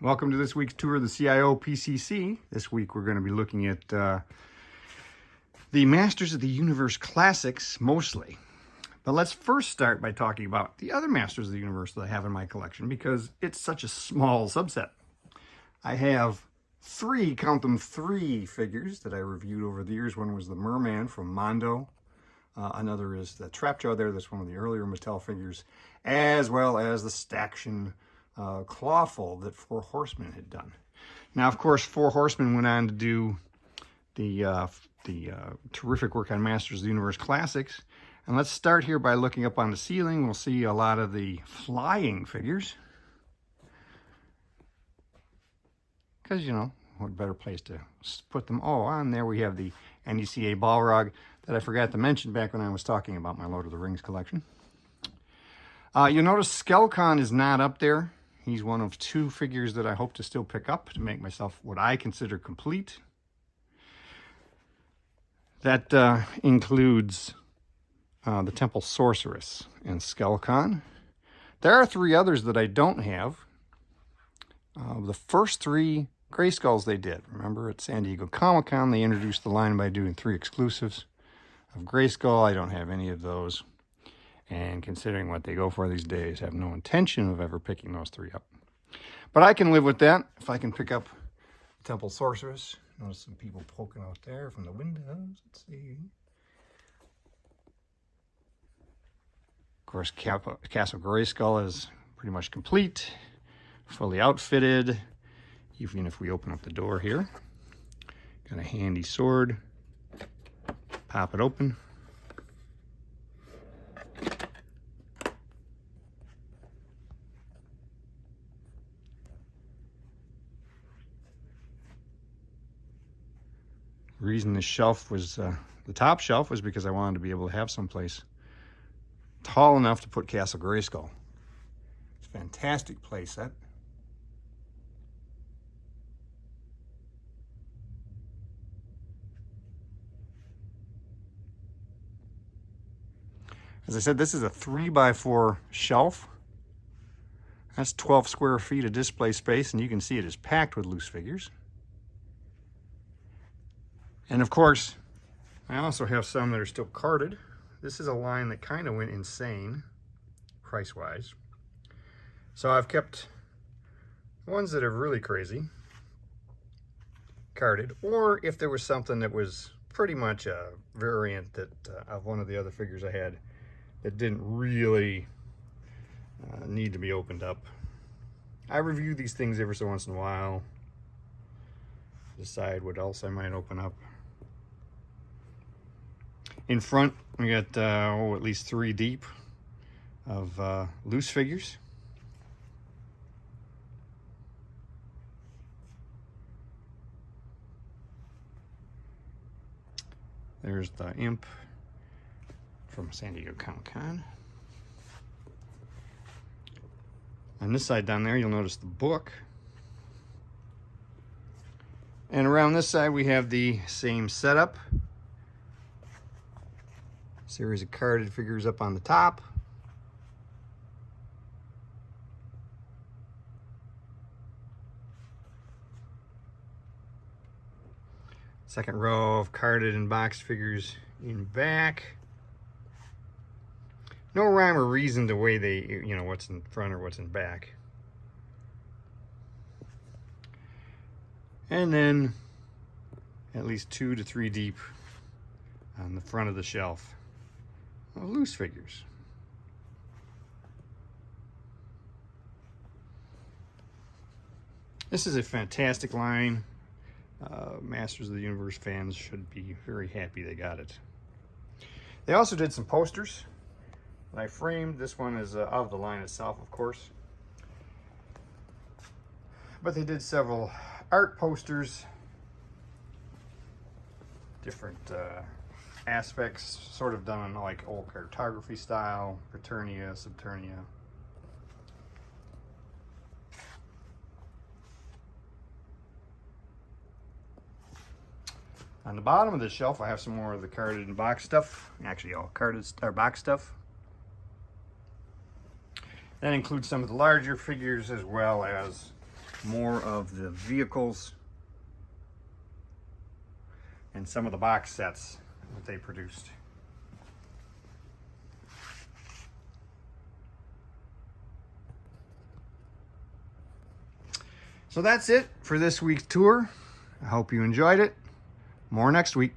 Welcome to this week's tour of the CIOPCC. This week we're going to be looking at the Masters of the Universe Classics, mostly. But let's first start by talking about the other Masters of the Universe that I have in my collection, because it's such a small subset. I have three, count them, three figures that I reviewed over the years. One was the Merman from Mondo. Another is the Trapjaw there. That's one of the earlier Mattel figures, as well as the Staction Clawful that Four Horsemen had done. Now, of course, Four Horsemen went on to do the terrific work on Masters of the Universe Classics. And let's start here by looking up on the ceiling. We'll see a lot of the flying figures. Because, you know, what better place to put them? Oh, on there we have the NECA Balrog that I forgot to mention back when I was talking about my Lord of the Rings collection. You'll notice Skelcon is not up there. He's one of two figures that I hope to still pick up to make myself what I consider complete. That includes the Temple Sorceress and Skelcon. There are three others that I don't have. The first three Grayskulls they did. Remember, at San Diego Comic-Con, they introduced the line by doing 3 exclusives of Grayskull. I don't have any of those. And considering what they go for these days, I have no intention of ever picking those three up. But I can live with that if I can pick up the Temple Sorceress. Notice some people poking out there from the windows. Let's see. Of course, Castle Grayskull is pretty much complete, fully outfitted. Even if we open up the door here, got a handy sword. Pop it open. The reason this shelf was the top shelf was because I wanted to be able to have someplace tall enough to put Castle Grayskull. It's a fantastic playset. As I said, this is a 3x4 shelf. That's 12 square feet of display space, and you can see it is packed with loose figures. And of course, I also have some that are still carded. This is a line that kind of went insane, price-wise. So I've kept ones that are really crazy, carded, or if there was something that was pretty much a variant that of one of the other figures I had that didn't really need to be opened up. I review these things every so once in a while, decide what else I might open up. In front, we got at least 3 deep of loose figures. There's the Imp from San Diego Comic-Con. On this side down there, you'll notice the book. And around this side, we have the same setup. Series of carded figures up on the top. Second row of carded and boxed figures in back. No rhyme or reason the way they, you know, what's in front or what's in back. And then at least 2 to 3 deep on the front of the shelf of loose figures. This is a fantastic line. Masters of the Universe fans should be very happy they got it. They also did some posters that I framed. This one is of the line itself, of course. But they did several art posters, different aspects, sort of done in like old cartography style, Paternia, Subternia. On the bottom of the shelf, I have some more of the carded and box stuff. Actually, all carded or box stuff. That includes some of the larger figures as well as more of the vehicles and some of the box sets that they produced. So that's it for this week's tour. I hope you enjoyed it. More next week.